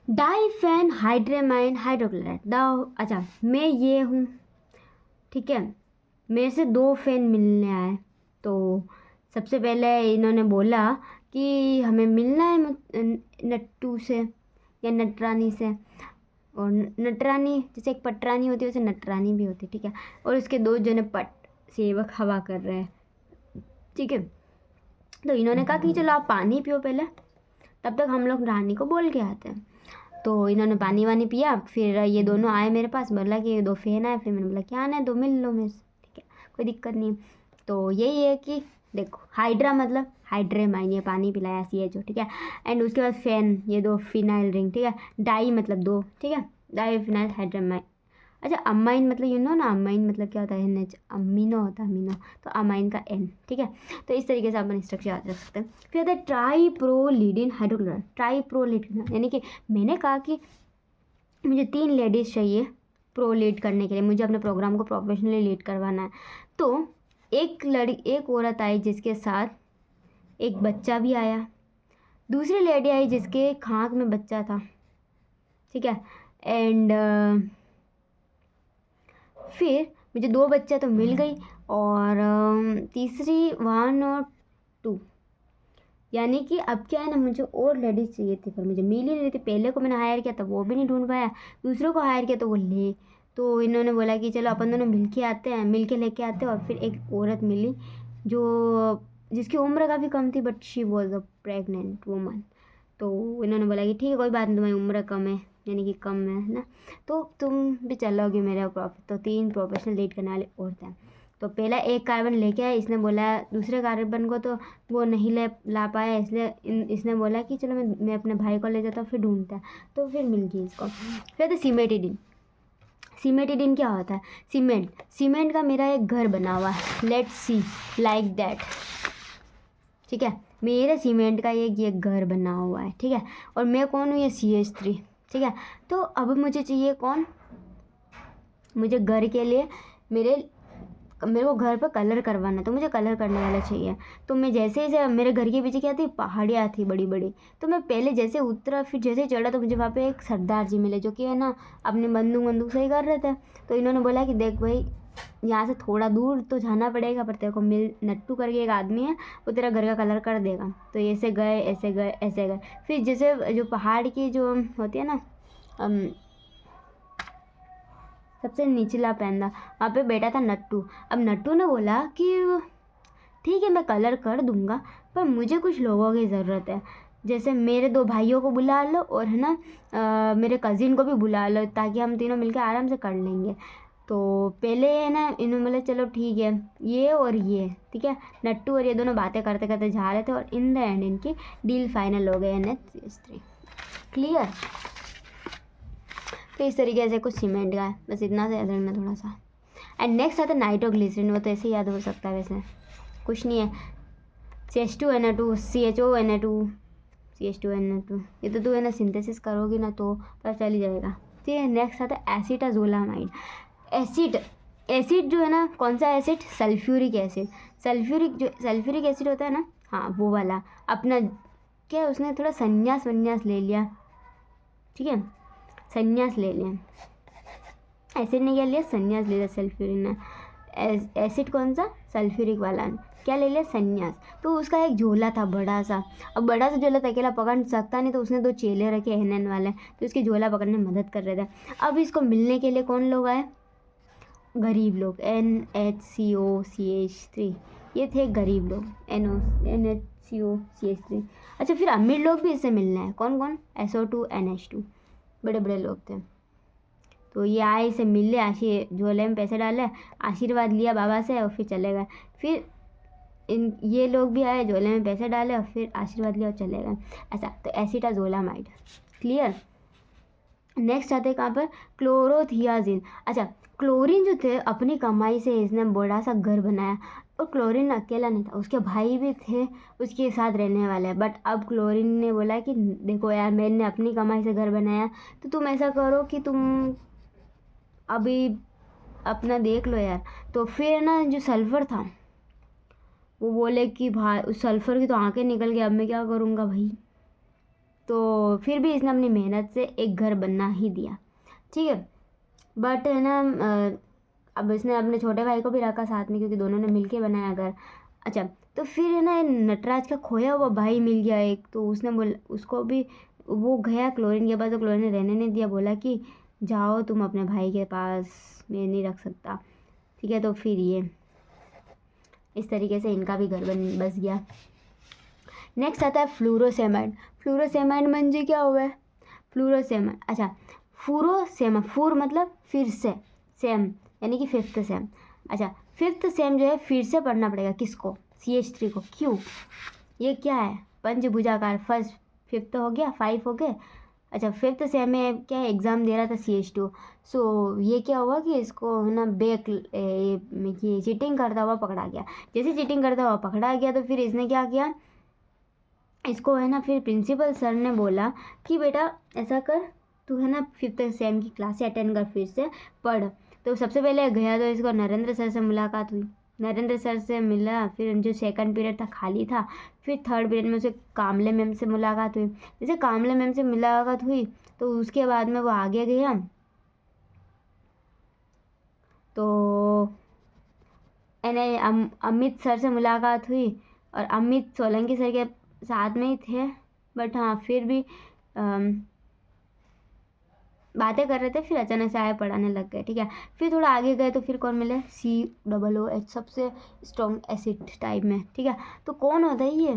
डाइफेन हाइड्रेमाइन hydrochloride अच्छा मैं ये हूँ, ठीक है, मेरे से 2 फेन मिलने आए। तो सबसे पहले इन्होंने बोला कि हमें मिलना है नट्टू से या नटरानी से, और नटरानी जैसे एक पटरानी होती है वैसे नटरानी भी होती है, ठीक है। और उसके 2 जने पट सेवक हवा कर रहे हैं, ठीक है। तो इन्होंने कहा कि चलो आप पानी पियो पहले, तब तक हम लोग रानी को बोल के आते हैं। तो इन्होंने पानी वानी पिया, फिर ये दोनों आए मेरे पास, बोला कि 2 फैन आए। फिर मैंने बोला क्या आना है, 2 मिल लो मेरे से, ठीक है, कोई दिक्कत नहीं है। तो यही है कि देखो हाइड्रा मतलब हाइड्रेमाइन, ये पानी पिलाया CHO, ठीक है। एंड उसके बाद फैन, ये 2 फिनाइल रिंग, ठीक है। डाई मतलब 2, ठीक है, डाई फिनाइल हाइड्रेमाइन। अच्छा अमाइन मतलब ना अमाइन मतलब क्या होता है, NH अमीनो होता है, अमीनो, तो अमाइन का N, ठीक है। तो इस तरीके से अपन स्ट्रक्चर याद रख सकते हैं। फिर आता है ट्राइप्रोलिडिन हाइड्रोक्लोराइड। ट्राइप्रोलिडिन यानी कि मैंने कहा कि मुझे 3 लेडीज़ चाहिए प्रो लीड करने के लिए, मुझे अपने प्रोग्राम को प्रोफेशनली लीड करवाना है। तो एक औरत आई जिसके साथ एक बच्चा भी आया, दूसरी लेडी आई जिसके खांक में बच्चा था, ठीक है। एंड फिर मुझे 2 बच्चा तो मिल गई, और तीसरी 1 और 2, यानी कि अब क्या है ना, मुझे और लेडीज़ चाहिए थी पर मुझे मिल ही नहीं थी। पहले को मैंने हायर किया था वो भी नहीं ढूंढ पाया, दूसरों को हायर किया तो वो ले, तो इन्होंने बोला कि चलो अपन दोनों मिल के आते हैं, मिल के लेके आते हैं। और फिर एक औरत मिली जो जिसकी उम्र काफ़ी कम थी, but she was a pregnant woman. तो इन्होंने बोला कि ठीक है कोई बात नहीं, तुम्हारी उम्र कम है, यानी कि कम है ना, तो तुम भी चलोगे मेरे प्रॉफिट। तो 3 प्रोफेशनल लीड करने वाले औरतें हैं। तो पहला एक कार्बन लेके आया, इसने बोला दूसरे कार्बन को तो वो नहीं ला पाया, इसलिए इसने बोला कि चलो मैं अपने भाई को ले जाता हूँ, फिर ढूंढता है। तो फिर मिल गई इसको। फिर तो सीमेटिडिन। सीमेटिडिन क्या होता है, सीमेंट का मेरा एक घर बना हुआ है, लेट्स सी लाइक दैट, ठीक है। मेरे सीमेंट का ये घर बना हुआ है, ठीक है। और मैं कौन हूँ, ये CH3, ठीक है। तो अब मुझे चाहिए कौन, मुझे घर के लिए मेरे को घर पर कलर करवाना, तो मुझे कलर करने वाला चाहिए। तो मैं जैसे ही मेरे घर के पीछे क्या थी, पहाड़ियाँ थी बड़ी बड़ी। तो मैं पहले जैसे उतरा, फिर जैसे चढ़ा, तो मुझे वहाँ पे एक सरदार जी मिले जो कि है ना अपनी बंदूक सही कर रहे थे। तो इन्होंने बोला कि देख भाई यहाँ से थोड़ा दूर तो जाना पड़ेगा, पर तेरे को नट्टू करके एक आदमी है, वो तेरा घर का कलर कर देगा। तो ऐसे गए ऐसे गए ऐसे गए, फिर जैसे जो पहाड़ की जो होती है ना सबसे निचला पैंदा, वहाँ पे बैठा था नट्टू। अब नट्टू ने बोला कि ठीक है मैं कलर कर दूंगा, पर मुझे कुछ लोगों की ज़रूरत है, जैसे मेरे 2 भाइयों को बुला लो और है ना मेरे कज़िन को भी बुला लो, ताकि हम तीनों मिलकर आराम से कर लेंगे। तो पहले है ना इन्होंने बोला चलो ठीक है ये और ये, ठीक है। नट्टू और ये दोनों बातें करते करते जा रहे थे, और इन द एंड इनकी डील फाइनल हो गई, NH3। क्लियर। तो इस तरीके से कुछ सीमेंट का है, बस इतना से याद रखना थोड़ा सा। एंड नेक्स्ट आता है नाइट्रोग्लिसरीन, वो तो ऐसे ही याद हो सकता है, वैसे कुछ नहीं है। CH2Na2 CHONA2 CH2Na2, ये तो तू है ना सिंथेसिस करोगी ना तो पता चल ही जाएगा, ठीक है। नेक्स्ट आता है एसिटाजोलामाइड। एसिड जो है ना, कौन सा acid, sulphuric acid. Sulphuric acid होता है ना, हाँ वो वाला। अपना क्या उसने थोड़ा संन्यास ले लिया, ठीक है, संन्यास ले लिया, एसिड ने क्या लिया, संन्यास ले लिया सल्फ्यूरिक ने। एसिड कौन सा, सल्फ्यूरिक वाला ने क्या ले लिया, संन्यास। तो उसका एक झोला था बड़ा सा, अब बड़ा सा झोला तो अकेला पकड़ सकता नहीं, तो उसने 2 चेले रखे NN वाले, तो उसकी झोला पकड़ने में मदद कर रहे थे। अब इसको मिलने के लिए कौन लोग आए, गरीब लोग, NHCOCH3, ये थे गरीब लोग, NHCOCH3। अच्छा फिर अमीर लोग भी इससे मिलने हैं, कौन कौन, SO2 NH2, बड़े बड़े लोग थे। तो ये आए इसे मिले, झोले में पैसे डाले, आशीर्वाद लिया बाबा से और फिर चले गए। फिर ये लोग भी आए, झोले में पैसे डाले और फिर आशीर्वाद लिया और चले गए, ऐसा। तो एसिटाजोलामाइड, क्लियर। नेक्स्ट आते हैं कहाँ पर, क्लोरोथियाजिन। अच्छा क्लोरीन जो थे अपनी कमाई से इसने बड़ा सा घर बनाया, और क्लोरीन अकेला नहीं था, उसके भाई भी थे उसके साथ रहने वाले। बट अब क्लोरीन ने बोला कि देखो यार मैंने अपनी कमाई से घर बनाया, तो तुम ऐसा करो कि तुम अभी अपना देख लो यार। तो फिर ना जो सल्फ़र था वो बोले कि भाई उस सल्फ़र की तो आंखें निकल गई, अब मैं क्या करूँगा भाई, तो फिर भी इसने अपनी मेहनत से एक घर बना ही दिया, ठीक है। बट है ना अब इसने अपने छोटे भाई को भी रखा साथ में, क्योंकि दोनों ने मिलके बनाया घर। अच्छा, तो फिर है ना नटराज का खोया हुआ भाई मिल गया एक, तो उसने बोला उसको भी, वो गया क्लोरीन के पास, तो क्लोरीन ने रहने नहीं दिया, बोला कि जाओ तुम अपने भाई के पास, मैं नहीं रख सकता, ठीक है। तो फिर ये इस तरीके से इनका भी घर बस गया। नेक्स्ट आता है फ्लोरोसेमाइड। फ्लोरोसेमाइड म्हणजे क्या हुआ है? फ्लोरोसेमाइड, अच्छा फूरोसेमा, फूर मतलब फिर से, सेम यानी कि फिफ्थ सेम। अच्छा, फिफ्थ सेम जो है फिर से पढ़ना पड़ेगा किसको? CH3 को। क्यों? ये क्या है? पंचभुजाकार। फर्स्ट फिफ्थ हो गया, 5 हो गए। अच्छा, फिफ्थ सेम में क्या एग्ज़ाम दे रहा था CH2, सो ये क्या हुआ कि इसको है ना ये चीटिंग करता हुआ पकड़ा गया। जैसे चीटिंग करता हुआ पकड़ा गया तो फिर इसने क्या किया, इसको है ना फिर प्रिंसिपल सर ने बोला कि बेटा ऐसा कर, तू है ना फिफ्थ सेम की क्लासें अटेंड कर, फिर से पढ़। तो सबसे पहले गया तो इसको नरेंद्र सर से मुलाकात हुई, नरेंद्र सर से मिला, फिर जो सेकंड पीरियड था खाली था, फिर थर्ड पीरियड में उसे कामले मैम से मुलाकात हुई। जैसे कामले मैम से मुलाकात हुई तो उसके बाद में वो आगे गया, तो अमित सर से मुलाकात हुई, और अमित सोलंकी सर के साथ में ही थे, बट हाँ फिर भी बातें कर रहे थे, फिर अचानक से आए पढ़ाने लग गए, ठीक है। फिर थोड़ा आगे गए तो फिर कौन मिले? COOH, सबसे स्ट्रॉन्ग एसिड टाइप में, ठीक है। तो कौन होता है ये?